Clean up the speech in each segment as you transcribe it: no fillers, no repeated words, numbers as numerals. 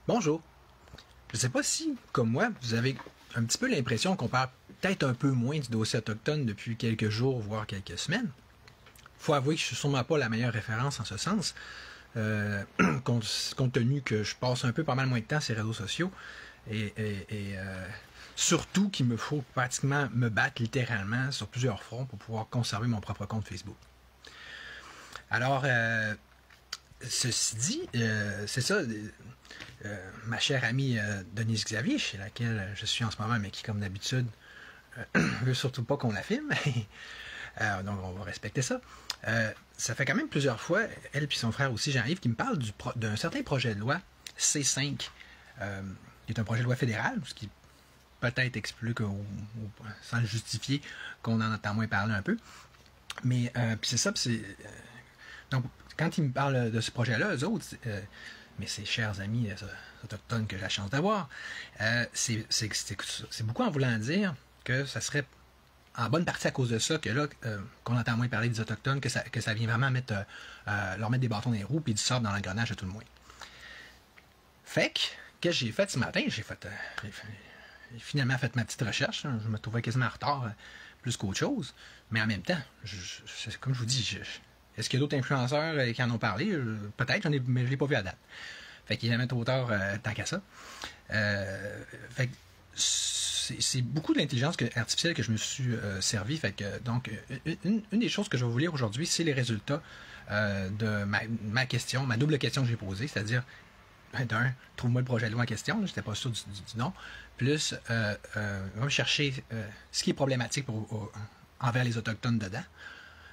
Bonjour. Je ne sais pas si, comme moi, vous avez un petit peu l'impression qu'on parle peut-être un peu moins du dossier autochtone depuis quelques jours, voire quelques semaines. Faut avouer que je suis sûrement pas la meilleure référence en ce sens, compte tenu que je passe un peu pas mal moins de temps sur les réseaux sociaux et surtout qu'il me faut pratiquement me battre littéralement sur plusieurs fronts pour pouvoir conserver mon propre compte Facebook. Alors, ceci dit, c'est ça, ma chère amie Denise Xavier, chez laquelle je suis en ce moment, mais qui, comme d'habitude, veut surtout pas qu'on la filme. Donc, on va respecter ça. Ça fait quand même plusieurs fois, elle et son frère aussi, Jean-Yves, qui me parlent d'un certain projet de loi C5, qui est un projet de loi fédéral, ce qui peut-être explique, sans le justifier, qu'on en entend moins parler un peu. Mais puis c'est ça, donc, quand ils me parlent de ce projet-là, eux autres, mais ces chers amis autochtones que j'ai la chance d'avoir, c'est beaucoup en voulant dire que ça serait en bonne partie à cause de ça que là, qu'on entend moins parler des Autochtones, que ça vient vraiment leur mettre des bâtons dans les roues et du sable dans l'engrenage à tout le moins. Fait que j'ai fait ce matin? J'ai finalement fait ma petite recherche. Je me trouvais quasiment en retard, plus qu'autre chose. Mais en même temps, comme je vous dis, est-ce qu'il y a d'autres influenceurs qui en ont parlé? Peut-être, mais je ne l'ai pas vu à date. Fait qu'il est jamais trop tard tant qu'à ça. Fait que c'est beaucoup de l'intelligence artificielle que je me suis servi. Fait que, donc, une des choses que je vais vous lire aujourd'hui, c'est les résultats de ma question, ma double question que j'ai posée, c'est-à-dire, d'un, trouve-moi le projet de loi en question, je n'étais pas sûr du nom, plus, va me chercher ce qui est problématique envers les Autochtones dedans,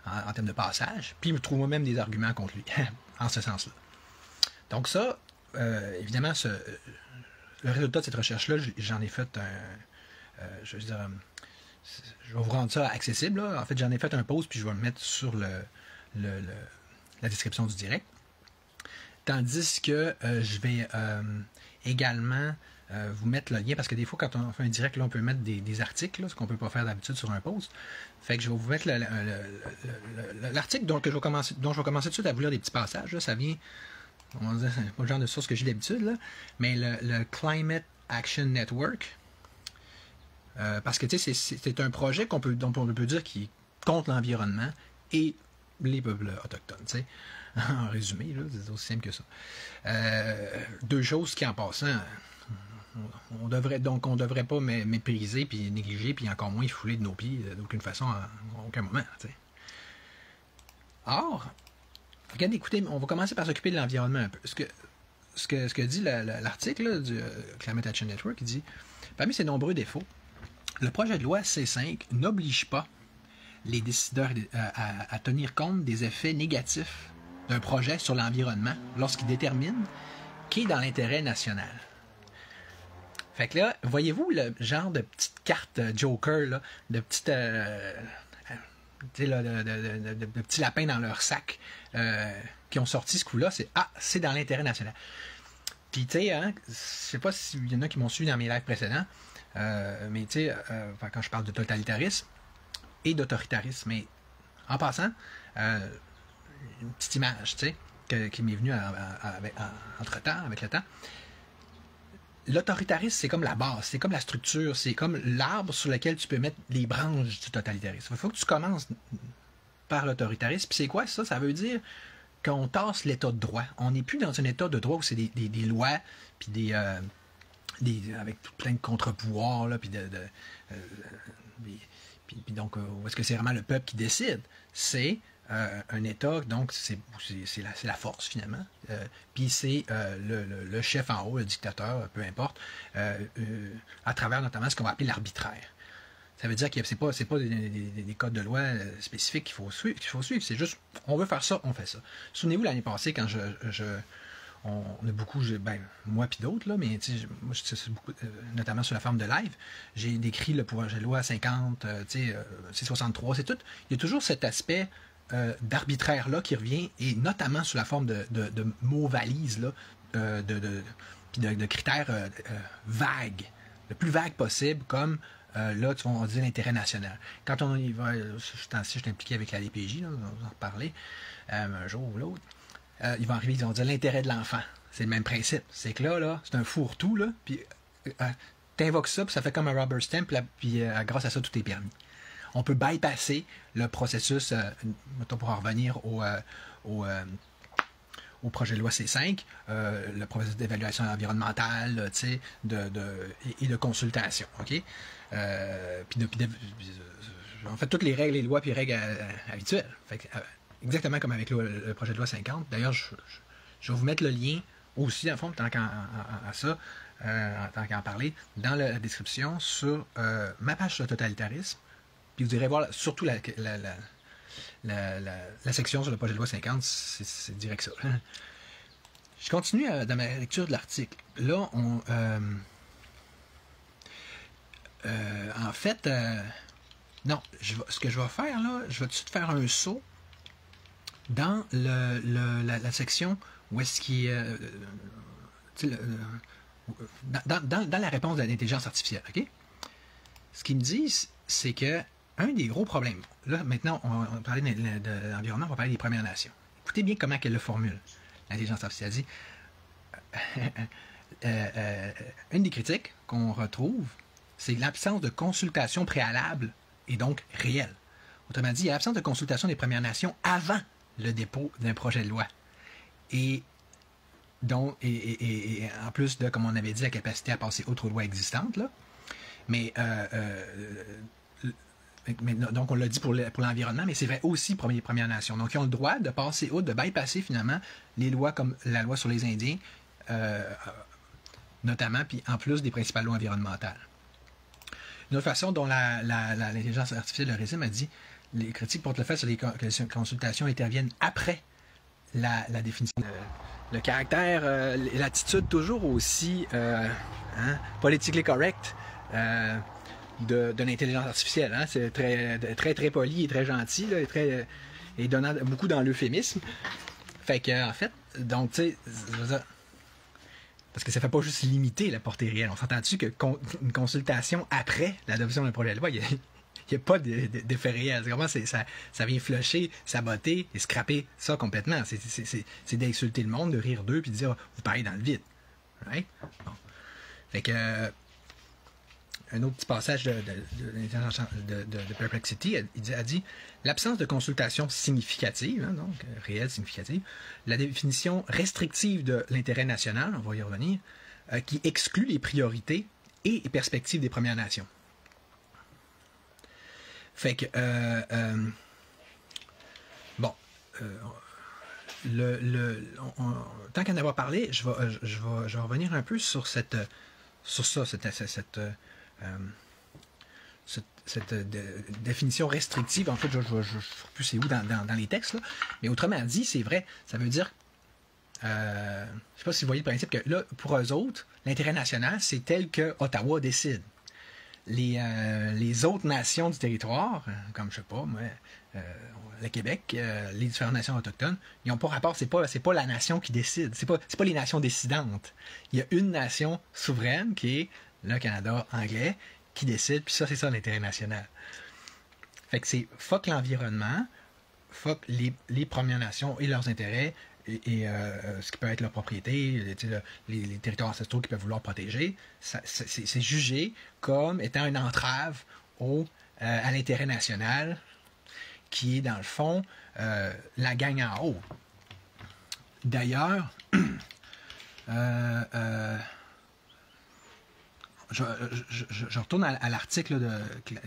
en termes de passage, puis trouve-moi même des arguments contre lui, en ce sens-là. Donc ça, évidemment, le résultat de cette recherche-là, j'en ai fait je veux dire, je vais vous rendre ça accessible. Là. En fait, j'en ai fait un post, puis je vais le mettre sur la description du direct. Tandis que je vais également vous mettre le lien, parce que des fois, quand on fait un direct, là, on peut mettre des articles, là, ce qu'on ne peut pas faire d'habitude sur un post. Fait que je vais vous mettre l'article dont je vais commencer tout de suite à vous lire des petits passages. Là. Ça vient, on va dire, c'est pas le genre de source que j'ai d'habitude, là, mais le Climate Action Network, parce que c'est un projet dont on peut dire qui est contre l'environnement et les peuples autochtones. T'sais. En résumé, c'est aussi simple que ça. Deux choses qui, en passant, on devrait pas mépriser puis négliger puis encore moins fouler de nos pieds d'aucune façon à aucun moment. T'sais. Or, regardez, écoutez, on va commencer par s'occuper de l'environnement un peu. Ce que dit l'article du Climate Action Network, il dit, parmi ses nombreux défauts, le projet de loi C5 n'oblige pas les décideurs à tenir compte des effets négatifs d'un projet sur l'environnement lorsqu'ils déterminent qui est dans l'intérêt national. Fait que là, voyez-vous le genre de petite carte Joker, là, de petite... de petits lapins dans leur sac qui ont sorti ce coup-là, c'est dans l'intérêt national. Puis tu sais, hein, je sais pas s'il y en a qui m'ont suivi dans mes lives précédents, mais tu sais, quand je parle de totalitarisme et d'autoritarisme, mais en passant, une petite image, tu sais, qui m'est venue entre-temps, avec le temps. L'autoritarisme, c'est comme la base, c'est comme la structure, c'est comme l'arbre sur lequel tu peux mettre les branches du totalitarisme. Il faut que tu commences par l'autoritarisme. Puis c'est quoi ça? Ça veut dire qu'on tasse l'état de droit. On n'est plus dans un état de droit où c'est des lois, puis avec plein de contre-pouvoirs, là, puis puis donc, où est-ce que c'est vraiment le peuple qui décide? C'est un État, donc c'est la force finalement. Puis c'est le chef en haut, le dictateur, peu importe, à travers notamment ce qu'on va appeler l'arbitraire. Ça veut dire que c'est pas des codes de loi spécifiques qu'il faut suivre. C'est juste, on veut faire ça, on fait ça. Souvenez-vous l'année passée, quand on a beaucoup, moi puis d'autres, là, mais moi, beaucoup, notamment sur la forme de live, j'ai décrit le projet de loi 50, C63, c'est tout. Il y a toujours cet aspect d'arbitraire-là qui revient, et notamment sous la forme de mots valises, là, de critères vagues, le plus vague possible, comme là, on va dire l'intérêt national. Quand on y va, je suis impliqué avec la DPJ, là, on va en reparler un jour ou l'autre. Ils vont arriver, ils vont dire l'intérêt de l'enfant. c'est le même principe. C'est que là, c'est un fourre-tout, là, puis t'invoques ça, puis ça fait comme un rubber stamp, puis grâce à ça, tout est permis. On peut bypasser le processus, mettons pour en revenir au projet de loi C5, le processus d'évaluation environnementale, et de consultation. OK? En fait, toutes les règles, les lois et lois habituelles. Fait que, exactement comme avec le projet de loi 50. D'ailleurs, je vais vous mettre le lien aussi, en fond, tant qu'à en parler, dans la description sur ma page sur le totalitarisme. Puis vous irez voir surtout la section sur le projet de loi 50, c'est direct ça. Je continue dans ma lecture de l'article. Là, en fait, non, ce que je vais faire là, je vais tout de suite faire un saut dans la section où est-ce qu'il dans la réponse de l'intelligence artificielle, ok? Ce qu'ils me disent, c'est que un des gros problèmes, là maintenant on va parler de l'environnement, on va parler des Premières Nations. Écoutez bien comment elle le formule. L'intelligence artificielle dit une des critiques qu'on retrouve, c'est l'absence de consultation préalable et donc réelle. Autrement dit, il y a l'absence de consultation des Premières Nations avant le dépôt d'un projet de loi. Et en plus de, comme on avait dit, la capacité à passer outre aux lois existantes, là. Mais donc on l'a dit pour l'environnement, mais c'est vrai aussi pour les Premières Nations. Donc ils ont le droit de passer outre, de bypasser finalement les lois comme la loi sur les Indiens, notamment, puis en plus des principales lois environnementales. Une autre façon dont l'intelligence artificielle le résume a dit, les critiques portent le fait que les consultations interviennent après la définition. Le caractère, l'attitude toujours aussi politically correct de l'intelligence artificielle. Hein? C'est très, très, très poli et très gentil, là, et donnant beaucoup dans l'euphémisme. Fait que, en fait, donc, tu sais, parce que ça ne fait pas juste limiter la portée réelle. On s'entend-tu qu'une consultation après l'adoption d'un projet de loi, il n'y a pas d'effet réel. C'est comment ça vient flusher, saboter et scraper ça complètement. C'est d'insulter le monde, de rire d'eux, puis de dire vous parlez dans le vide. Right? Bon. Fait que un autre petit passage de Perplexity a dit l'absence de consultation significative, hein, donc réelle significative, la définition restrictive de l'intérêt national, on va y revenir, qui exclut les priorités et les perspectives des Premières Nations. Fait que bon, tant qu'à en avoir parlé, je vais revenir un peu sur cette définition restrictive. En fait, je ne sais plus c'est où dans les textes, là. Mais autrement dit, c'est vrai, ça veut dire, je ne sais pas si vous voyez le principe que là, pour eux autres, l'intérêt national, c'est tel que Ottawa décide. Les autres nations du territoire, comme je sais pas, moi, le Québec, les différentes nations autochtones, ils n'ont pas rapport, c'est pas la nation qui décide, c'est pas les nations décidantes. Il y a une nation souveraine qui est le Canada anglais qui décide, puis ça, c'est ça l'intérêt national. Fait que c'est fuck l'environnement, fuck les Premières Nations et leurs intérêts, et ce qui peut être leur propriété, les territoires ancestraux qu'ils peuvent vouloir protéger, c'est jugé comme étant une entrave à l'intérêt national, qui est dans le fond la gagne en haut. D'ailleurs, je retourne à l'article de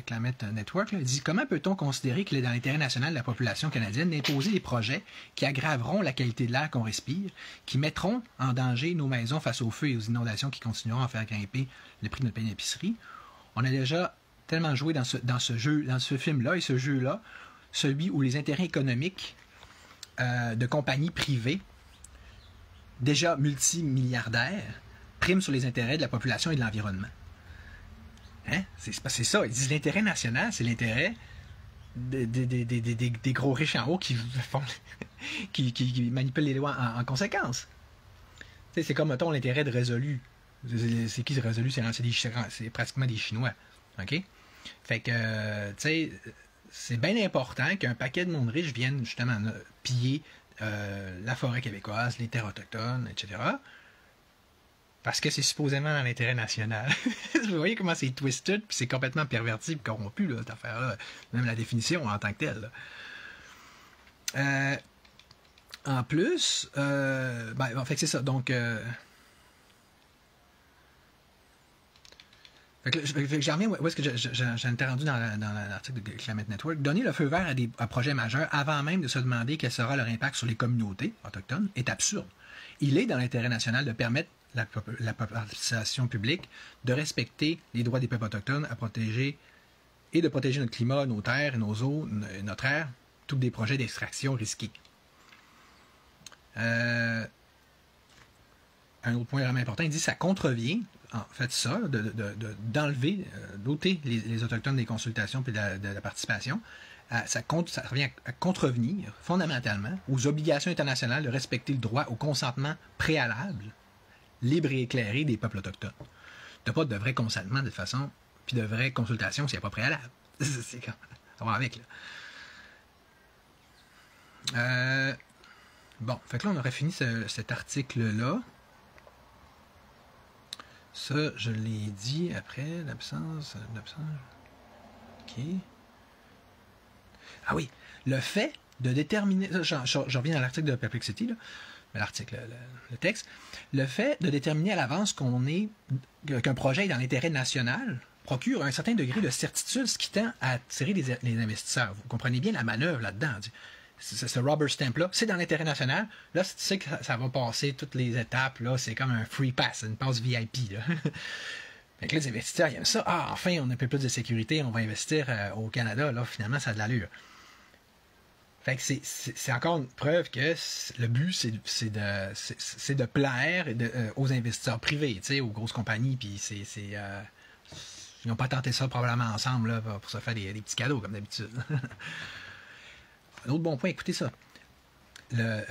Climate Network. Là, il dit « Comment peut-on considérer qu'il est dans l'intérêt national de la population canadienne d'imposer des projets qui aggraveront la qualité de l'air qu'on respire, qui mettront en danger nos maisons face aux feux et aux inondations qui continueront à faire grimper le prix de notre pain d'épicerie? » On a déjà tellement joué dans ce film-là et ce jeu-là, celui où les intérêts économiques de compagnies privées, déjà multimilliardaires, prime sur les intérêts de la population et de l'environnement. Hein? C'est ça. Ils disent l'intérêt national, c'est l'intérêt des gros riches en haut qui manipulent les lois en conséquence. C'est comme, mettons, l'intérêt de Résolu. C'est qui ce Résolu? C'est pratiquement des Chinois. OK? Fait que, tu sais, c'est bien important qu'un paquet de monde riche vienne justement piller la forêt québécoise, les terres autochtones, etc., Parce que c'est supposément dans l'intérêt national. Vous voyez comment c'est twisted, puis c'est complètement perverti et corrompu, là, cette affaire-là. Même la définition en tant que telle. En plus, en fait, c'est ça. Donc, j'en reviens où est-ce que j'ai entendu dans l'article de Climate Network. Donner le feu vert à projets majeurs avant même de se demander quel sera leur impact sur les communautés autochtones est absurde. Il est dans l'intérêt national de permettre la participation publique de respecter les droits des peuples autochtones à protéger et de protéger notre climat, nos terres, nos eaux, notre air, tous des projets d'extraction risqués. Un autre point vraiment important, il dit que ça contrevient, en fait, ça, d'ôter les Autochtones des consultations et de la participation. Ça revient à contrevenir fondamentalement aux obligations internationales de respecter le droit au consentement préalable, libre et éclairé des peuples autochtones. Tu n'as pas de vrai consentement de toute façon, puis de vraie consultation s'il n'y a pas préalable. C'est comme à voir avec, là. Bon, fait que là, on aurait fini cet article-là. Ça, je l'ai dit après, l'absence. OK. Ah oui, le fait de déterminer. Je reviens à l'article de Perplexity, là. L'article, le texte. Le fait de déterminer à l'avance qu'un projet est dans l'intérêt national procure un certain degré de certitude, ce qui tend à attirer les investisseurs. Vous comprenez bien la manœuvre là-dedans. Ce rubber stamp-là, c'est dans l'intérêt national. Là, tu sais que ça va passer toutes les étapes. Là, c'est comme un free pass, une passe VIP. Là. Fait que les investisseurs, ils aiment ça. Ah, enfin, on a un peu plus de sécurité, on va investir au Canada. Là, finalement, ça a de l'allure. Fait que c'est encore une preuve que le but, c'est de plaire aux investisseurs privés, aux grosses compagnies. Puis ils n'ont pas tenté ça probablement ensemble là, pour se faire des petits cadeaux, comme d'habitude. Un autre bon point, écoutez ça. C'est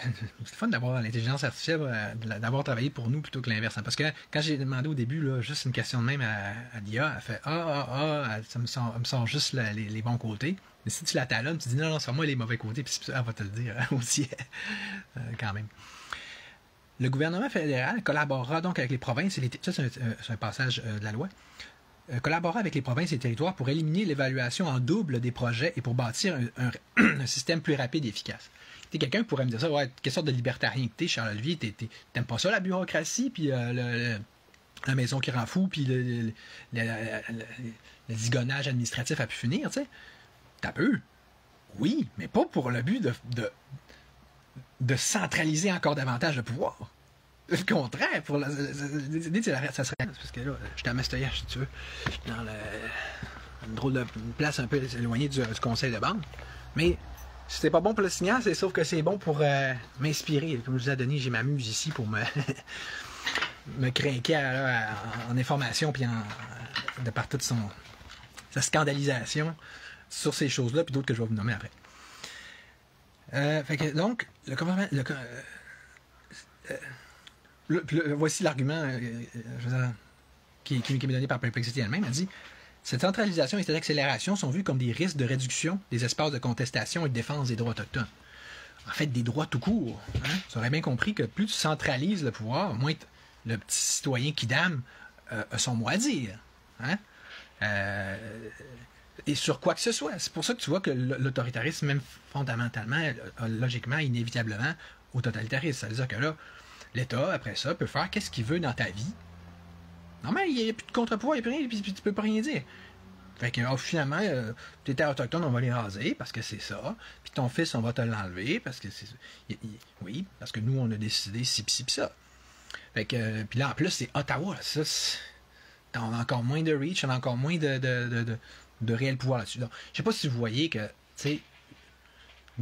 fun d'avoir l'intelligence artificielle, d'avoir travaillé pour nous plutôt que l'inverse. Hein, parce que quand j'ai demandé au début, là, juste une question de même à l'IA, elle fait ça me sort juste les bons côtés. Mais si tu la talonnes, tu dis non, c'est moi les mauvais côtés, puis elle va te le dire aussi, quand même. Le gouvernement fédéral collaborera donc avec les provinces, ça c'est un passage de la loi, collaborera avec les provinces et les territoires pour éliminer l'évaluation en double des projets et pour bâtir un système plus rapide et efficace. Quelqu'un pourrait me dire ça, ouais, quelle sorte de libertarien que t'es, Charles Olivier, t'aimes pas ça la bureaucratie, puis la maison qui rend fou, puis le zigonnage administratif a pu finir, tu sais. T'as peu. Oui, mais pas pour le but de centraliser encore davantage le pouvoir. Le contraire, l'idée, ça serait. Parce que là, je suis à Mastoyage, si tu veux, dans une drôle de place un peu éloignée du conseil de banque. Mais c'est pas bon pour le signal, c'est sauf que c'est bon pour m'inspirer. Comme je vous ai donné, j'ai ma muse ici pour me craquer en information, puis de par toute sa scandalisation sur ces choses-là, puis d'autres que je vais vous nommer après. Fait que donc, le gouvernement. Voici l'argument qui m'est donné par Perplexity elle-même. Elle dit cette centralisation et cette accélération sont vues comme des risques de réduction des espaces de contestation et de défense des droits autochtones. En fait, des droits tout court. Hein? Tu aurais bien compris que plus tu centralises le pouvoir, moins le petit citoyen qui dame a son mot à dire. Hein? Et sur quoi que ce soit. C'est pour ça que tu vois que l'autoritarisme, même fondamentalement, logiquement, inévitablement, au totalitarisme. Ça veut dire que là, l'État, après ça, peut faire qu'est-ce qu'il veut dans ta vie. Non, mais il n'y a plus de contre-pouvoir, il n'y a plus rien, puis tu peux pas rien dire. Fait que finalement, tes terres autochtones, on va les raser, parce que c'est ça. Puis ton fils, on va te l'enlever, parce que c'est ça. Oui, parce que nous, on a décidé ci, pis ça. Fait que, puis là, en plus, c'est Ottawa. Ça, on a encore moins de reach, on a encore moins de réel pouvoir là-dessus. Donc, je sais pas si vous voyez que, tu sais,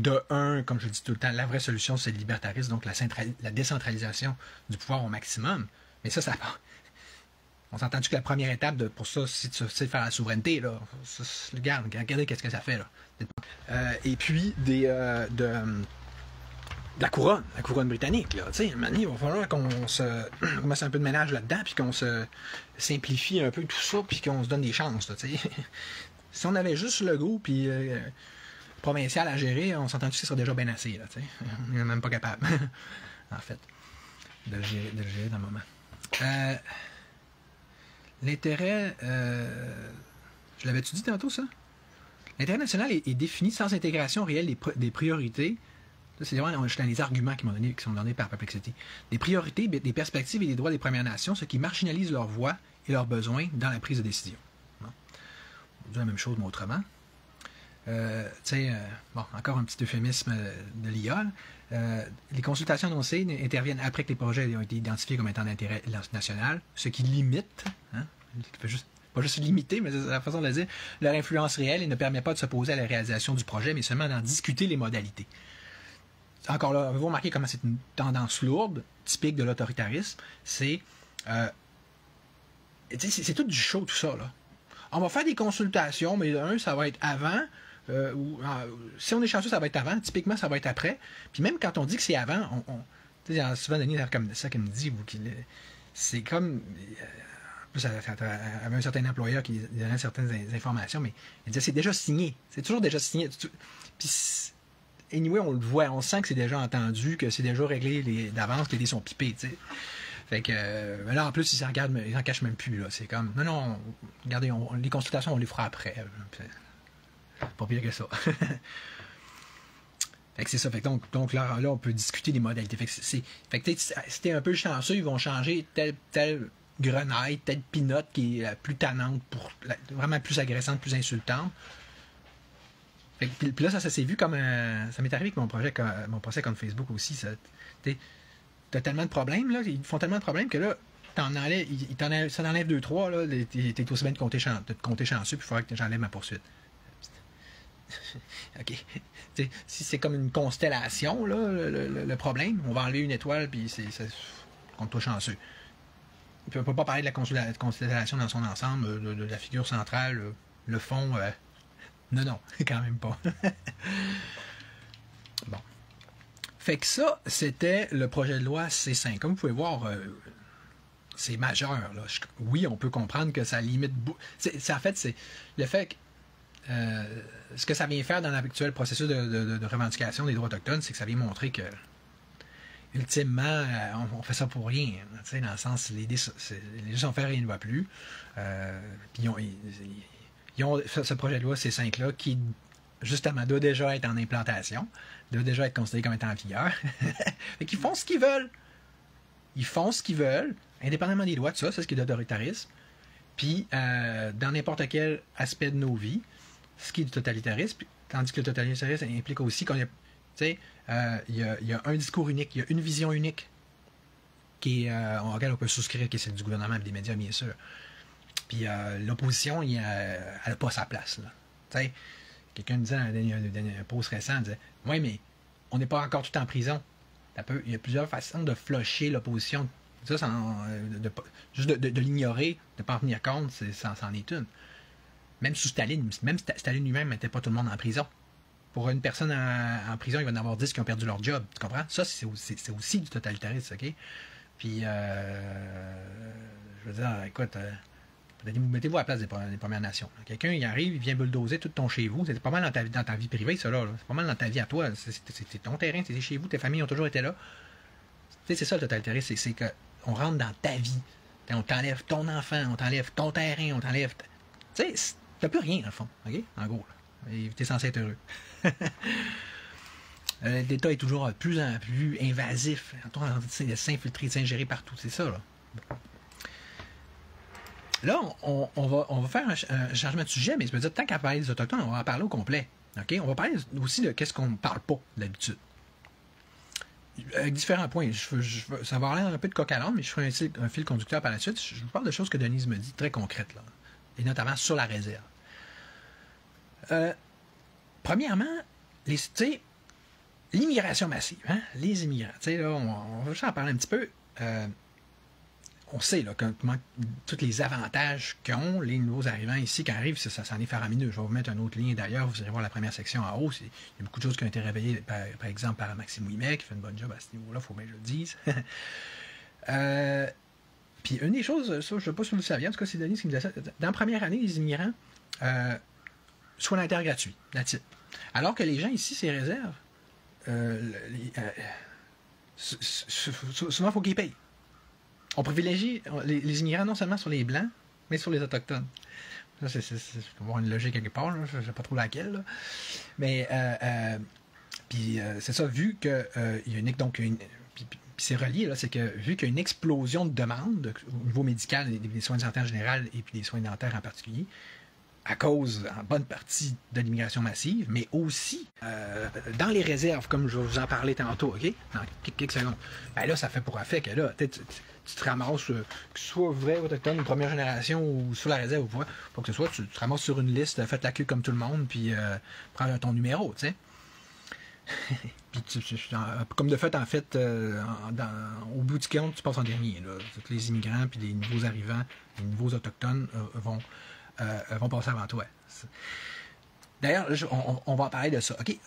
comme je le dis tout le temps, la vraie solution, c'est le libertarisme, donc la décentralisation du pouvoir au maximum. Mais ça part. On s'entend-tu que la première étape pour ça, c'est de faire la souveraineté, là. Regardez qu'est-ce que ça fait, là. Et puis, de la couronne britannique, là. Tu sais, il va falloir qu'on mette un peu de ménage là-dedans, puis qu'on se simplifie un peu tout ça, puis qu'on se donne des chances, là, tu sais. Si on avait juste le goût, puis provincial à gérer, on s'entend que ce serait déjà bien assez, là, tu sais. On n'est même pas capable, en fait, de le gérer dans le moment. L'intérêt... je l'avais-tu dit tantôt, ça? L'intérêt national est défini sans intégration réelle des priorités. C'est vraiment dans les arguments qui sont donnés par Perplexity. Des priorités, des perspectives et des droits des Premières Nations, ce qui marginalise leurs voix et leurs besoins dans la prise de décision. Bon. On dit la même chose, mais autrement. Bon, encore un petit euphémisme de l'IA. Les consultations annoncées interviennent après que les projets ont été identifiés comme étant d'intérêt national, ce qui limite, pas juste limiter, mais c'est la façon de le dire, leur influence réelle et ne permet pas de s'opposer à la réalisation du projet, mais seulement d'en discuter les modalités. Encore là, vous remarquez comment c'est une tendance lourde, typique de l'autoritarisme. C'est tout du show, tout ça, là. On va faire des consultations, mais ça va être avant. Si on est chanceux, ça va être avant. Typiquement, ça va être après. Puis même quand on dit que c'est avant, tu sais, souvent Denis comme ça qu'il me dit, c'est comme... En plus, avait un certain employeur qui donnait certaines informations, mais il disait c'est déjà signé. C'est toujours déjà signé. Puis, anyway, on le voit, on sent que c'est déjà entendu, que c'est déjà réglé d'avance, que les dés sont pipés, tu sais. Fait que là, en plus, ils s'en cachent même plus, là. C'est comme, non, regardez, les consultations, on les fera après. Pas pire que ça. Fait que c'est ça. Fait que donc là, on peut discuter des modalités. Fait que si t'es un peu chanceux, ils vont changer telle grenaille, telle pinotte qui est plus tannante, vraiment plus agressante, plus insultante. Fait que, puis là, ça s'est vu comme... ça m'est arrivé avec mon procès contre Facebook aussi. T'as tellement de problèmes, là, ils font tellement de problèmes que là, ça enlève 2-3, là, t'es aussi bien de compter chanceux, puis il faudrait que j'enlève ma poursuite. OK. Si c'est comme une constellation, là, le problème, on va enlever une étoile, puis compte-toi chanceux. Puis on ne peut pas parler de la constellation dans son ensemble, de la figure centrale, le fond. Non, quand même pas. Bon. Fait que ça, c'était le projet de loi C5. Comme vous pouvez voir, c'est majeur. Là. Oui, on peut comprendre que ça limite... En fait, c'est le fait que ce que ça vient faire dans l'actuel processus de revendication des droits autochtones, c'est que ça vient montrer que ultimement, on fait ça pour rien. Dans le sens, les gens ont fait rien ne va plus. Puis ils ont ce projet de loi C5-là qui, justement, doit déjà être en implantation, doit déjà être considéré comme étant en vigueur. Fait qu'ils font ce qu'ils veulent. Ils font ce qu'ils veulent, indépendamment des lois, tout ça, c'est ce qui est l'autoritarisme. Puis, dans n'importe quel aspect de nos vies, ce qui est du totalitarisme, tandis que le totalitarisme implique aussi qu'on il y a un discours unique, il y a une vision unique auquel on peut souscrire, qui est celle du gouvernement et des médias, bien sûr. Puis l'opposition, elle n'a pas sa place. Quelqu'un me disait dans un post récent, disait « Oui, mais on n'est pas encore tout en prison. » Il y a plusieurs façons de flusher l'opposition. Ça, juste de l'ignorer, de ne pas en tenir compte, c'en est une. Même sous Staline, Staline lui-même ne mettait pas tout le monde en prison. Pour une personne en prison, il va y en avoir 10 qui ont perdu leur job. Tu comprends? Ça, c'est aussi du totalitarisme, OK? Puis, je veux dire, écoute, mettez-vous à la place des Premières Nations. Quelqu'un, il arrive, il vient bulldozer tout ton chez vous. C'est pas mal dans ta vie privée, ça, là. C'est pas mal dans ta vie à toi. C'est ton terrain, c'est chez vous, tes familles ont toujours été là. Tu sais, c'est ça le totalitarisme, c'est qu'on rentre dans ta vie. On t'enlève ton enfant, on t'enlève ton terrain, on t'enlève... Tu sais, t'as plus rien, dans le fond, OK? En gros, là. Et t'es censé être heureux. L'État est toujours de plus en plus invasif. On est en train de s'infiltrer, de s'ingérer partout. C'est ça, là. Là, on va faire un changement de sujet, mais je veux dire, tant qu'à parler des Autochtones, on va en parler au complet. OK? On va parler aussi de qu'est-ce qu'on ne parle pas d'habitude. Avec différents points. Ça va avoir l'air un peu de coq à l'âne, mais je ferai un fil conducteur par la suite. Je vous parle de choses que Denise me dit, très concrètes, là. Et notamment sur la réserve. Premièrement, l'immigration massive. Hein? Les immigrants. Là, on va juste en parler un petit peu. On sait là, tous les avantages qu'ont les nouveaux arrivants ici qui arrivent, ça en est faramineux. Je vais vous mettre un autre lien d'ailleurs, vous irez voir la première section en haut. Il y a beaucoup de choses qui ont été réveillées, par exemple, par Maxime Ouimet, qui fait une bonne job à ce niveau-là, il faut bien que je le dise. Puis une des choses, ça, je ne sais pas si vous le saviez, en tout cas c'est Denis qui me disait ça, dans la première année, les immigrants, soit l'inter gratuit, that's it. Alors que les gens ici, ces réserves, souvent, il faut qu'ils payent. on privilégie les immigrants non seulement sur les Blancs, mais sur les Autochtones. Ça, c'est avoir une logique quelque part, là, je ne sais pas trop laquelle. Là. Mais, puis c'est ça, vu que il y a puis c'est relié, là, c'est que vu qu'il y a une explosion de demandes au niveau médical, des soins dentaires en général et puis des soins dentaires en particulier, à cause, en bonne partie, de l'immigration massive, mais aussi dans les réserves, comme je vais vous en parler tantôt, OK? Dans quelques secondes. Ben là, ça fait pour effet que là, tu te ramasses, que ce soit vrai autochtone, une première génération ou sur la réserve ou quoi, faut que ce soit, tu te ramasses sur une liste, faites la queue comme tout le monde, puis prends ton numéro, tu sais. Puis comme de fait, en fait, au bout du compte, tu passes en dernier. Là. Tous les immigrants, puis les nouveaux arrivants, les nouveaux autochtones vont passer avant toi. D'ailleurs, on va en parler de ça. OK?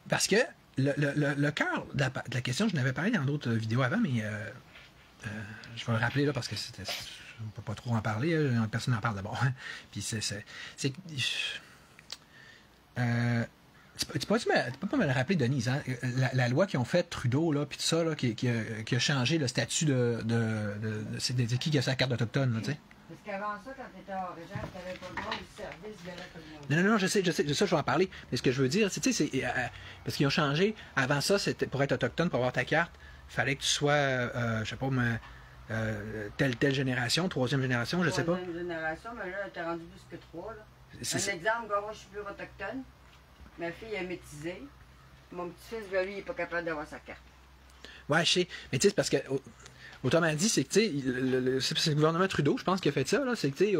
Parce que le cœur de la question, je n'avais parlé dans d'autres vidéos avant, mais je vais le rappeler là parce que on ne peut pas trop en parler. Personne n'en parle d'abord. Puis tu peux pas me le rappeler, Denise, hein? La loi qu'ils ont faite, Trudeau, là, puis tout ça, là, qui a changé le statut de qui a sa carte autochtone, là, tu sais. Parce qu'avant ça, quand tu étais en réserve, tu n'avais pas le droit au service de la communauté. Non, je sais, de ça, je vais en parler. Mais ce que je veux dire, c'est, parce qu'ils ont changé. Avant ça, c'était pour être autochtone, pour avoir ta carte, il fallait que tu sois, je sais pas, telle génération, troisième génération, je sais pas. Troisième génération, mais là, tu es rendu plus que trois, là. Un exemple, moi, je suis plus autochtone. Ma fille est métisée. Mon petit-fils, lui, il n'est pas capable d'avoir sa carte. Ouais, je sais. Mais tu sais, c'est parce que, autrement dit, c'est que, tu sais, c'est le gouvernement Trudeau, je pense, qui a fait ça, là. C'est que, tu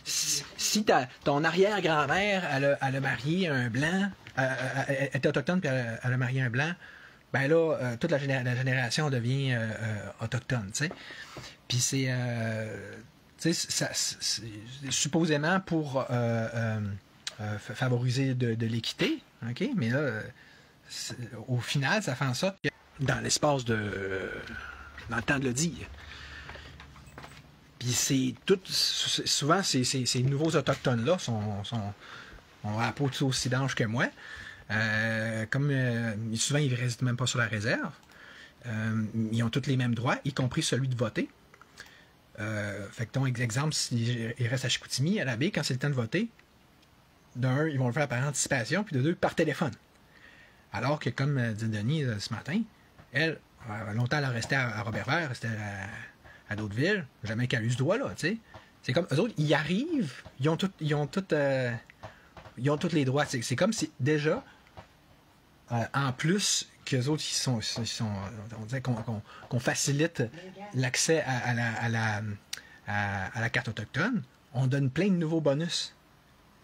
sais, si ton arrière-grand-mère, elle a marié un blanc, elle est autochtone, puis elle a marié un blanc, ben là, toute la génération devient autochtone, tu sais. Puis c'est, tu sais, supposément pour favoriser de l'équité, OK? Mais là, au final, ça fait en sorte que dans l'espace dans le temps de le dire. Puis c'est tout. Souvent, ces nouveaux autochtones-là ont la peau aussi d'ange que moi. Souvent, ils ne restent même pas sur la réserve. Ils ont tous les mêmes droits, y compris celui de voter. Fait que ton exemple, s'ils restent à Chicoutimi, à la baie, quand c'est le temps de voter, d'un, ils vont le faire par anticipation, puis de deux, par téléphone. Alors que, comme dit Denis ce matin, elle, longtemps, elle a resté à Robert-Vert, restait à d'autres villes, jamais qu'elle a eu ce droit-là, tu sais. C'est comme, eux autres, ils arrivent, ils ont tous les droits. C'est comme si, déjà, en plus qu'eux autres, on dirait qu'on facilite l'accès à la carte autochtone, on donne plein de nouveaux bonus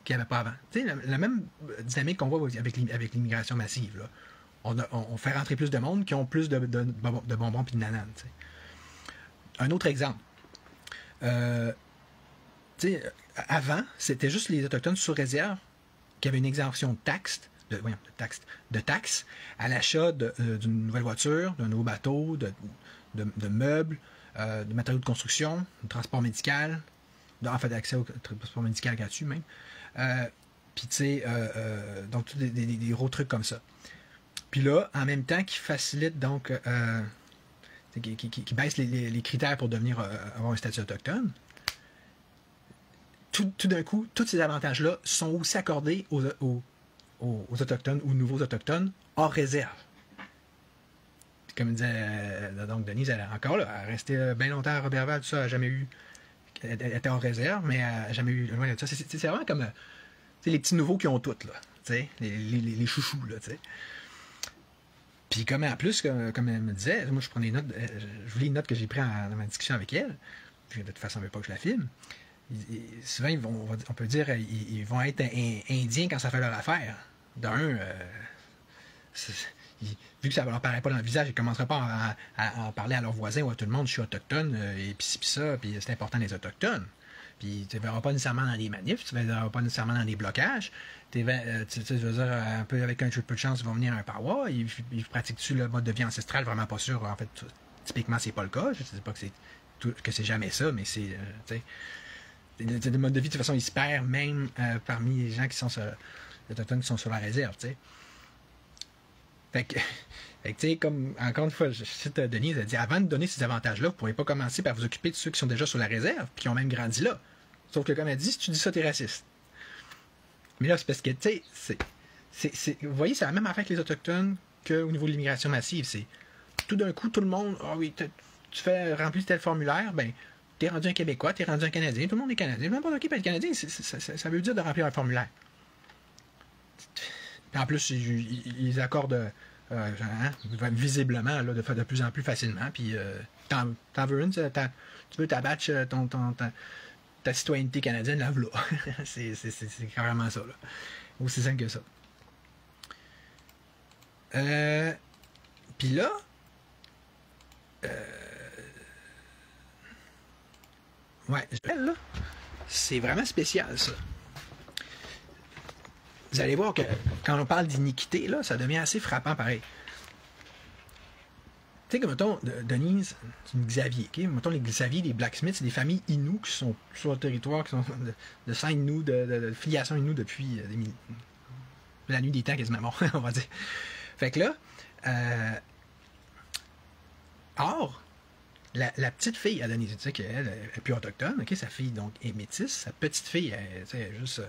qu'il n'y avait pas avant. Tu sais, la même dynamique qu'on voit avec l'immigration massive. Là. On fait rentrer plus de monde qui ont plus de bonbons et de nananes. Tu sais. Un autre exemple. Tu sais, avant, c'était juste les Autochtones sous réserve qui avaient une exemption de taxes à l'achat d'une nouvelle voiture, d'un nouveau bateau, de meubles, de matériaux de construction, de transport médical, en fait, d'accès au transport médical gratuit même. Puis, tu sais, donc, des gros trucs comme ça. Puis là, en même temps, qui facilite, donc, qui baisse les critères pour devenir avoir un statut autochtone, tout d'un coup, tous ces avantages-là sont aussi accordés aux Autochtones ou nouveaux Autochtones hors réserve. Puis comme disait donc Denise, elle encore là, elle restait bien longtemps à Robertval, tout ça, elle n'a jamais eu. Elle était en réserve, mais elle n'a jamais eu loin de ça. C'est vraiment comme les petits nouveaux qui ont toutes, là. Les chouchous, là, tu sais. Puis comme en plus, comme elle me disait, moi je prends des notes, je vous lis les notes que j'ai prises dans ma discussion avec elle. De toute façon, elle ne veut pas que je la filme. Souvent, on peut dire ils vont être indiens quand ça fait leur affaire. D'un, vu que ça ne leur paraît pas dans le visage, ils ne commenceront pas à en parler à leurs voisins ou à tout le monde, je suis autochtone, et puis ça, puis c'est important les autochtones. Puis tu ne verras pas nécessairement dans les manifs, tu ne verras pas nécessairement dans les blocages. Tu veux dire, un peu avec un peu de chance, ils vont venir à un parois, ils pratiquent-tu le mode de vie ancestral, vraiment pas sûr. En fait, typiquement, c'est pas le cas. Je ne sais pas que c'est jamais ça, mais c'est. Le mode de vie, de toute façon, il se perd même parmi les gens qui sont autochtones qui sont sur la réserve, tu sais. Fait que, Fait que, tu sais, comme, encore une fois, je cite Denise, elle dit, avant de donner ces avantages-là, vous ne pourrez pas commencer par vous occuper de ceux qui sont déjà sur la réserve, puis qui ont même grandi là. Sauf que, comme elle dit, si tu dis ça, t'es raciste. Mais là, c'est parce que, tu sais, vous voyez, c'est la même affaire avec les Autochtones qu'au niveau de l'immigration massive. C'est tout d'un coup, tout le monde, ah oui, tu fais remplir tel formulaire, ben, t'es rendu un Québécois, t'es rendu un Canadien, tout le monde est Canadien. N'importe qui peut être Canadien, ça veut dire de remplir un formulaire. Puis en plus, ils accordent visiblement là, de plus en plus facilement. Puis t'en veux une, tu veux ta batch, ta citoyenneté canadienne, là, voilà. c'est carrément ça. Là. Aussi simple que ça. Puis là, ouais, là, c'est vraiment spécial, ça. Vous allez voir que quand on parle d'iniquité, là, ça devient assez frappant pareil. Tu sais, comme mettons, Denise, c'est une Xavier, ok? Mettons les Xavier, les Blacksmiths, c'est des familles Inuits qui sont sur le territoire, qui sont de sang Inuit, de filiation Inuit depuis la nuit des temps quasiment mort, on va dire. Fait que là, or, la petite fille à Denise, tu sais qu'elle est plus autochtone, ok? Sa fille donc est métisse, sa petite fille, elle est juste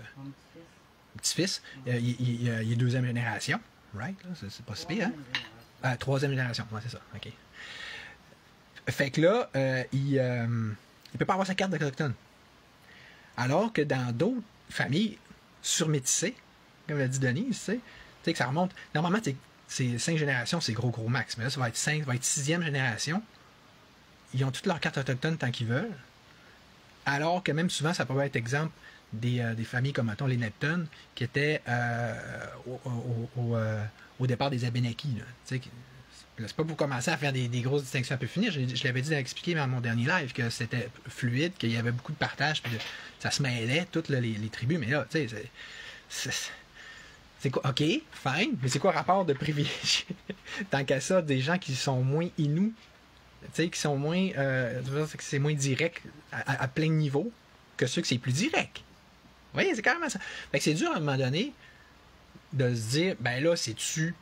petit-fils, il est deuxième génération, right? C'est pas si pire, hein? Troisième génération, ouais, c'est ça, ok. Fait que là, il peut pas avoir sa carte d'autochtone. Alors que dans d'autres familles surmétissées, comme l'a dit Denise, tu sais que ça remonte, normalement, c'est 5 générations, c'est gros max, mais là, ça va être 6e génération. Ils ont toutes leurs cartes autochtones tant qu'ils veulent, alors que même souvent, ça peut être exemple des familles comme, mettons, les Neptunes, qui étaient au départ des Abénakis. C'est pas pour commencer à faire des grosses distinctions un peu finies. Je l'avais dit à expliquer dans mon dernier live que c'était fluide, qu'il y avait beaucoup de partage, puis ça se mêlait, toutes les tribus. Mais là, tu sais, c'est quoi? OK, fine, mais c'est quoi le rapport de privilégier, tant qu'à ça, des gens qui sont moins Inuits, tu sais, qui sont moins, c'est moins direct à plein niveau que ceux que c'est plus direct. Vous voyez, c'est carrément ça. Fait que c'est dur à un moment donné de se dire, ben là, c'est-tu.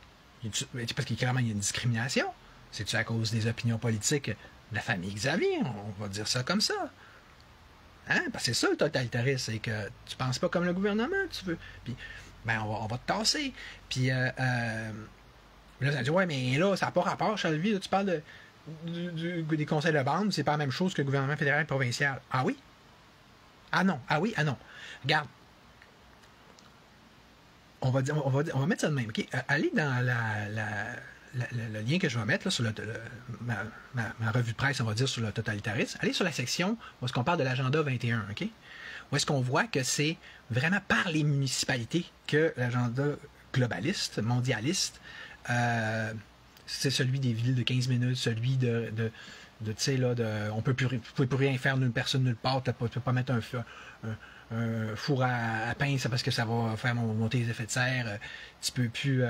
Parce qu'il clairement, il y a une discrimination. C'est-tu à cause des opinions politiques de la famille Xavier? On va dire ça comme ça. Hein? Parce que c'est ça le totalitarisme, c'est que tu penses pas comme le gouvernement, tu veux. Puis, ben, on va te tasser. Puis, là, ça dit, ouais, mais là, ça n'a pas rapport, Charles-Louis, tu parles des conseils de bande, c'est pas la même chose que le gouvernement fédéral et provincial. Ah oui? Ah non, ah oui, ah non. Regarde, on va mettre ça de même. Okay? Allez dans le lien que je vais mettre là, sur ma revue de presse, on va dire, sur le totalitarisme. Allez sur la section où est-ce qu'on parle de l'agenda 21, OK? Où est-ce qu'on voit que c'est vraiment par les municipalités que l'agenda globaliste, mondialiste, c'est celui des villes de 15 minutes, celui de tu sais, là, on peut plus rien faire, personne nulle part, tu peux pas mettre un four à pain, c'est parce que ça va faire monter les effets de serre, tu peux plus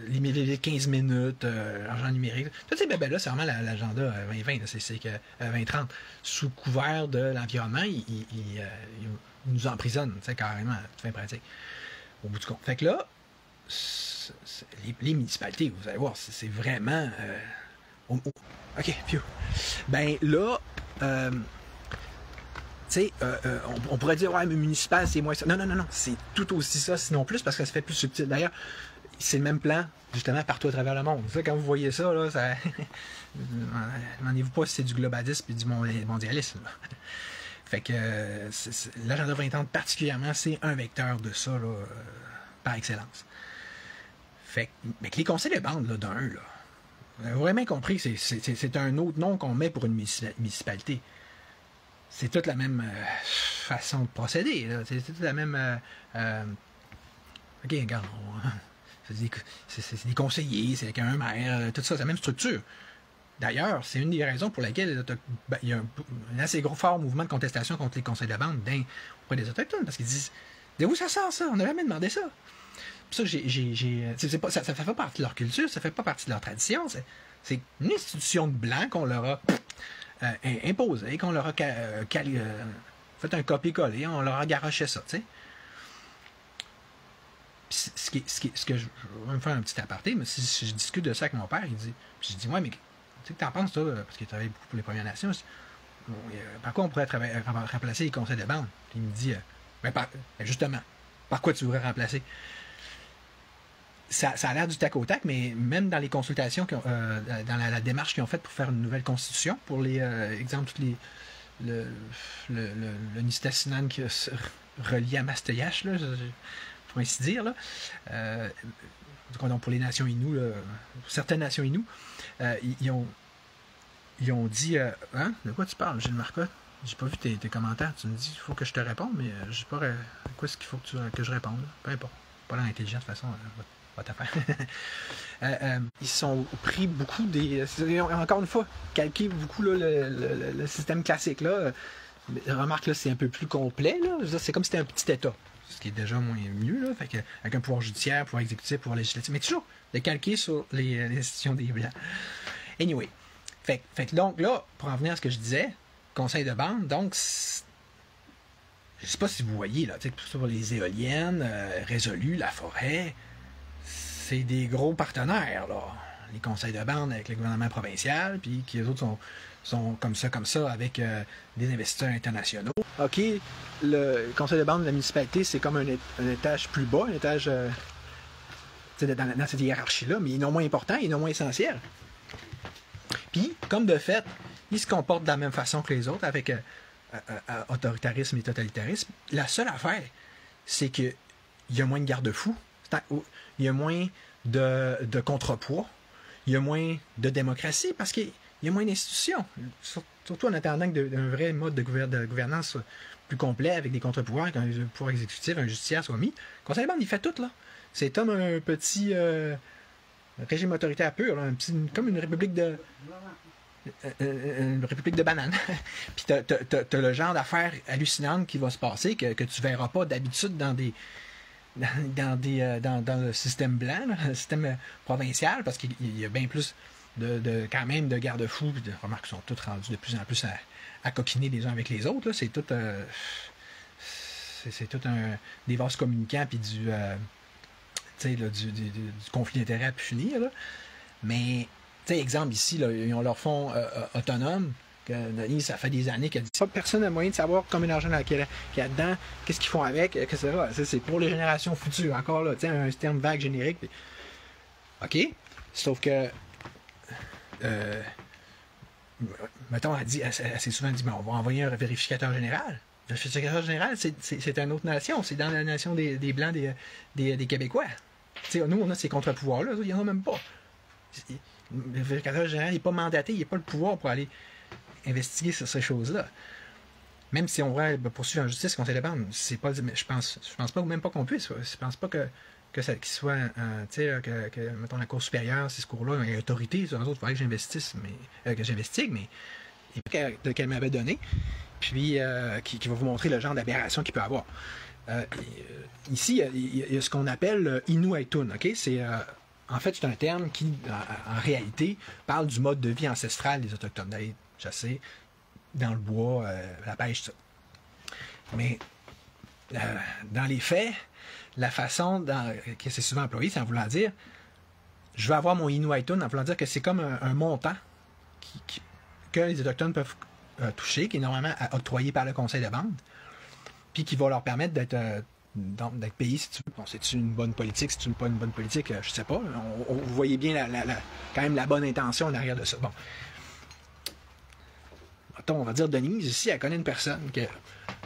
limiter 15 minutes, l'argent numérique. Tous ces bébés-là, c'est vraiment l'agenda 2020, c'est que 2030. Sous couvert de l'environnement, ils nous emprisonnent, carrément, de fin pratique, au bout du compte. Fait que là, les municipalités, vous allez voir, c'est vraiment... OK, phew. Ben là, tu sais, on pourrait dire, ouais, mais municipal, c'est moins ça. Non, c'est tout aussi ça, sinon plus, parce que ça fait plus subtil. D'ailleurs, c'est le même plan, justement, partout à travers le monde. Ça, quand vous voyez ça, là, ça... demandez-vous pas si c'est du globalisme et du mondialisme. Là. Fait que l'agenda 2030 particulièrement, c'est un vecteur de ça, là, par excellence. Fait que les conseils de bande, là, d'un, là, vous avez vraiment compris que c'est un autre nom qu'on met pour une municipalité. C'est toute la même façon de procéder. C'est toute la même... OK, regarde, c'est des conseillers, c'est avec un maire, tout ça, c'est la même structure. D'ailleurs, c'est une des raisons pour lesquelles il y a un assez fort mouvement de contestation contre les conseils de bande auprès des Autochtones, parce qu'ils disent, de où ça sort ça? On n'a jamais demandé ça. Ça, ça fait pas partie de leur culture, ça fait pas partie de leur tradition. C'est une institution de blanc qu'on leur a imposée, qu'on leur a fait un copier-coller, on leur a garoché ça, tu sais. Ce que je vais me faire un petit aparté, mais si je discute de ça avec mon père, il dit, puis je dis, ouais, mais tu sais que t'en penses, toi, parce qu'il travaille beaucoup pour les Premières Nations, par quoi on pourrait remplacer les conseils de bande? Puis il me dit, justement, par quoi tu voudrais remplacer? Ça a l'air du tac au tac, mais même dans les consultations, dans la démarche qu'ils ont faite pour faire une nouvelle constitution, pour les exemple, le Nistasinan qui se relie à Mastoyache, là, pour ainsi dire, là, donc pour les nations Innu, certaines nations Innu, ils ont dit hein, de quoi tu parles, Gilles Marcotte? J'ai pas vu tes commentaires. Tu me dis, il faut que je te réponde, mais je sais pas quoi est-ce qu'il faut que je réponde. Là. Peu importe. Pas l'intelligence, de toute façon, votre affaire. Ils sont pris beaucoup encore une fois, calqué beaucoup là, le système classique. Là. Remarque, là, c'est un peu plus complet. C'est comme si c'était un petit État. Ce qui est déjà mieux, là, fait que, avec un pouvoir judiciaire, pouvoir exécutif, pouvoir législatif, mais toujours de calquer sur les institutions des Blancs. Anyway, fait que donc là, pour en venir à ce que je disais, conseil de bande, donc, je sais pas si vous voyez, là, sur les éoliennes, Résolu, la forêt, c'est des gros partenaires, là. Les conseils de bande avec le gouvernement provincial, puis qui les autres sont comme ça avec des investisseurs internationaux. OK, le conseil de bande de la municipalité, c'est comme un étage plus bas, un étage dans cette hiérarchie-là, mais il est non moins important, il est non moins essentiel. Puis, comme de fait, ils se comportent de la même façon que les autres, avec autoritarisme et totalitarisme. La seule affaire, c'est qu'il y a moins de garde-fous, il y a moins de contrepoids, il y a moins de démocratie, parce qu'il y a moins d'institutions. Surtout en attendant d'un vrai mode de gouvernance plus complet, avec des contre-pouvoirs, qu'un pouvoir exécutif, un judiciaire soit mis. Le conseil de bande, il fait tout, là. C'est comme un petit régime autoritaire pur, là, comme une république de... une république de bananes. Puis t'as le genre d'affaires hallucinantes qui va se passer que tu verras pas d'habitude dans le système blanc, là, le système provincial, parce qu'il y a bien plus quand même de garde-fous. Remarque qu'ils sont tous rendus de plus en plus à coquiner les uns avec les autres. Là. C'est tout des vases communicants puis du conflit d'intérêts à pu finir. Là. Mais exemple ici, là, ils ont leur fonds autonome. Denis, ça fait des années qu'elle dit ça. Personne n'a moyen de savoir combien d'argent qu'il y a dedans, qu'est-ce qu'ils font avec, etc. C'est pour les générations futures. Encore là, un terme vague générique. OK. Sauf que mettons, elle dit assez souvent dit, on va envoyer un vérificateur général. Le vérificateur général, c'est une autre nation. C'est dans la nation des Blancs, des Québécois. Nous, on a ces contre-pouvoirs-là. Il n'y en a même pas. Le vérificateur général n'est pas mandaté, il n'a pas le pouvoir pour aller investiguer sur ces choses-là. Même si on va poursuivre en justice conseil de bande, c'est pas, je pense pas même pas qu'on puisse. Je pense pas qu'il soit, mettons, la Cour supérieure, ces cours-là, il y a autorité sur nous autres, il faudrait que j'investigue, mais qu'elle m'avait donné, puis qui va vous montrer le genre d'aberration qu'il peut avoir. Ici, il y a ce qu'on appelle Innu Aitun, OK? En fait, c'est un terme qui, en réalité, parle du mode de vie ancestral des Autochtones, d'aller chasser dans le bois, la pêche, ça. Mais dans les faits, la façon que c'est souvent employé, c'est en voulant dire, je vais avoir mon Innu Aitun, en voulant dire que c'est comme un montant que les Autochtones peuvent toucher, qui est normalement octroyé par le conseil de bande, puis qui va leur permettre d'être payé, si tu veux. Bon, c'est-tu une bonne politique, c'est-tu pas une bonne politique, je sais pas. Vous voyez bien quand même la bonne intention en arrière de ça. Bon. On va dire Denise, ici, elle connaît une personne qui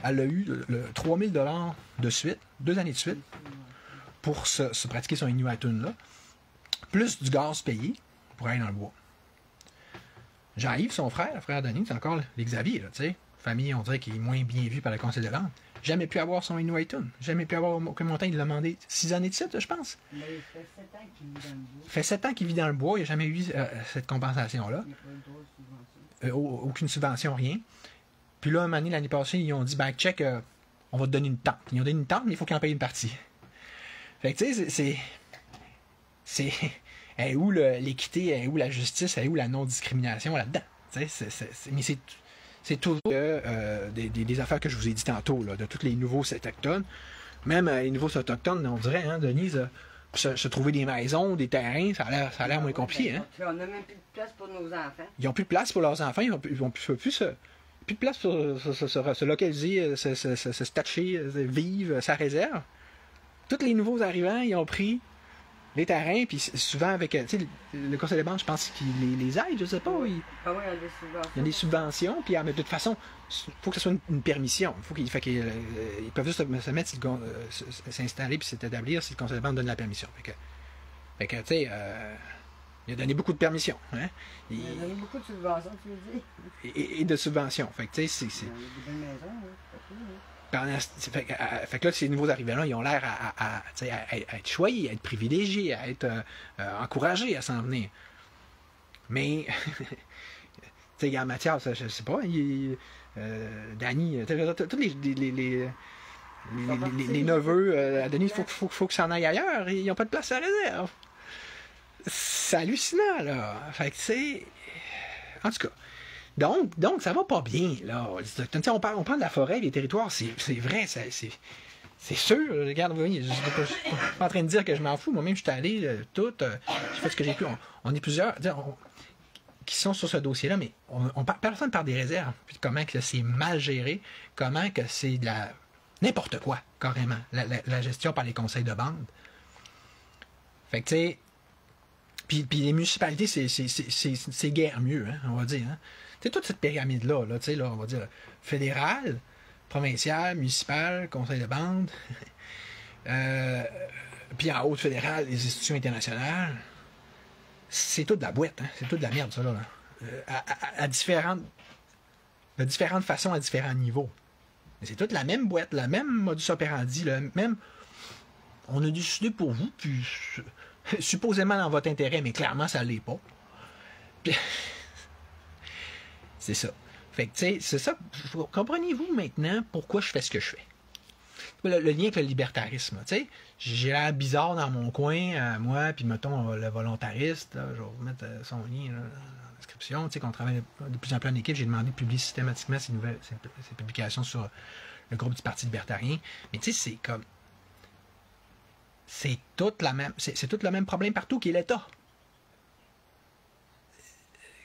a eu 3 000 $ de suite, 2 années de suite, pour se pratiquer son Innu Aitun-là, plus du gaz payé pour aller dans le bois. Jean-Yves, son frère, le frère Denise, c'est encore les Xavier, tu sais. Famille, on dirait qu'il est moins bien vu par le conseil de bande. Jamais pu avoir son Innu Aitun. Jamais pu avoir aucun montant. Il l'a demandé 6 années de suite, je pense. Mais il fait 7 ans qu'il vit dans le bois. Il fait 7 ans qu'il vit dans le bois. Il n'a jamais eu cette compensation-là. Il n'a pas eu de droit de subvention. Aucune subvention, rien. Puis là, un moment donné, l'année passée, ils ont dit, ben, check, on va te donner une tente. Ils ont donné une tente, mais il faut qu'ils en payent une partie. Fait que, tu sais, c'est elle est où l'équité, elle est où la justice, elle est où la non-discrimination là-dedans? Mais c'est toujours des affaires que je vous ai dit tantôt, là, de tous les nouveaux autochtones. même les nouveaux autochtones, on dirait, hein, Denise, se trouver des maisons, des terrains, ça a l'air moins compliqué. Hein? On n'a même plus de place pour nos enfants. Ils n'ont plus de place pour leurs enfants, ils n'ont plus de place pour se localiser, se stacher, vivre, sa réserve. Tous les nouveaux arrivants, ils ont pris les terrains, puis souvent avec le conseil de banque, je pense qu'ils les aident, je sais pas. Oui, il y a des subventions. Il y a des subventions, puis mais de toute façon, il faut que ce soit une permission. Ils peuvent juste se mettre, s'installer puis s'établir si le conseil de banque donne la permission. Fait que tu sais, il a donné beaucoup de permissions. Hein? Il a donné beaucoup de subventions, tu veux dire. Et de subventions. Fait que tu sais, c'est. Il y a des belles maisons, oui. Fait que là, ces nouveaux arrivants-là, ils ont l'air à être choyés, à être privilégiés, à être encouragés à s'en venir. Mais, tu sais, Mathias, je sais pas, Danny, tous les neveux à Denis, il faut qu'ils s'en aillent ailleurs. Ils n'ont pas de place à la réserve. C'est hallucinant, là. Fait que, tu sais, en tout cas. Donc, ça va pas bien, là. On parle de la forêt, des territoires, c'est vrai, c'est sûr. Regarde, vous voyez, je suis pas en train de dire que je m'en fous. Moi-même, je suis allé, j'ai fait ce que j'ai pu. On est plusieurs qui sont sur ce dossier-là, mais personne parle des réserves. Puis comment que c'est mal géré, comment que c'est de la n'importe quoi, carrément, la gestion par les conseils de bande. Fait que, tu sais, puis les municipalités, c'est guère mieux, hein, on va dire, hein. C'est toute cette pyramide-là, là, on va dire fédéral, provincial, municipal, conseil de bande, puis en haute fédérale, les institutions internationales. C'est toute de la boîte, hein? C'est toute de la merde, ça, là. De différentes façons, à différents niveaux. Mais c'est toute la même boîte, la même modus operandi, le même. On a décidé pour vous, puis supposément dans votre intérêt, mais clairement, ça ne l'est pas. Puis, c'est ça. Fait que, tu sais, c'est ça. Comprenez-vous maintenant pourquoi je fais ce que je fais? Le lien avec le libertarisme, tu sais, j'ai l'air bizarre dans mon coin, moi, puis mettons le volontariste, là, je vais vous mettre son lien là, dans la description, tu sais, qu'on travaille de plus en plus en équipe, j'ai demandé de publier systématiquement ces publications sur le groupe du Parti libertarien, mais tu sais, c'est comme, c'est tout le même problème partout qui est l'État.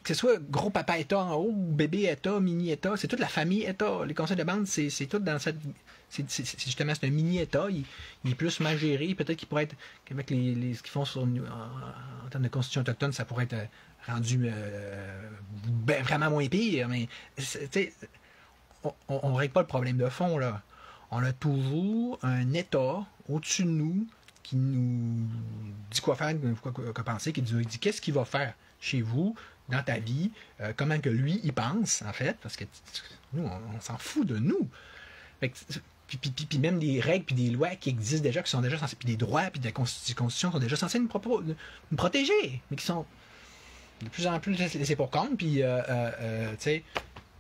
Que ce soit gros papa État en haut, ou bébé État, mini État, c'est toute la famille État. Les conseils de bande, c'est tout dans cette. C'est justement un mini État. Il est plus mal géré. Peut-être qu'il pourrait être. Avec ce qu'ils font en termes de constitution autochtone, ça pourrait être rendu vraiment moins pire. Mais on ne règle pas le problème de fond, là. On a toujours un État au-dessus de nous qui nous dit quoi faire, quoi penser, qui nous dit qu'est-ce qu'il va faire chez vous, dans ta vie, comment que lui, il pense, en fait, parce que nous, on s'en fout de nous. Puis même des règles, puis des lois qui existent déjà, qui sont déjà censées, puis des droits, puis des constitutions sont déjà censées nous protéger, mais qui sont de plus en plus laissés pour compte, puis, tu sais,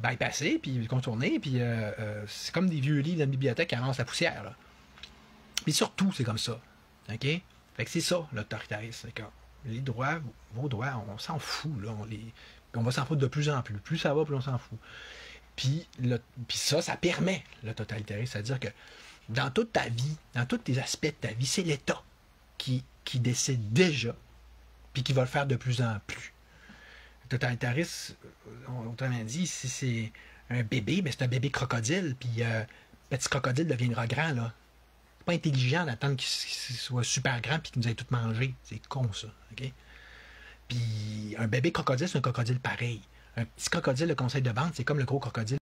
bypassés, puis contournés, puis c'est comme des vieux livres dans la bibliothèque qui avancent la poussière, là. Puis surtout, c'est comme ça, OK? Fait que c'est ça, l'autoritarisme, d'accord? Les droits, vos droits, on s'en fout, là. On va s'en foutre de plus en plus. Plus ça va, plus on s'en fout. Puis ça permet le totalitarisme. C'est-à-dire que dans toute ta vie, dans tous tes aspects de ta vie, c'est l'État qui décide déjà, puis qui va le faire de plus en plus. Le totalitarisme, autrement dit, si c'est un bébé, mais c'est un bébé crocodile, puis petit crocodile deviendra grand, là. Pas intelligent d'attendre qu'il soit super grand puis qu'il nous ait tout mangé. C'est con, ça. OK? Puis un bébé crocodile, c'est un crocodile pareil. Un petit crocodile, le conseil de bande, c'est comme le gros crocodile.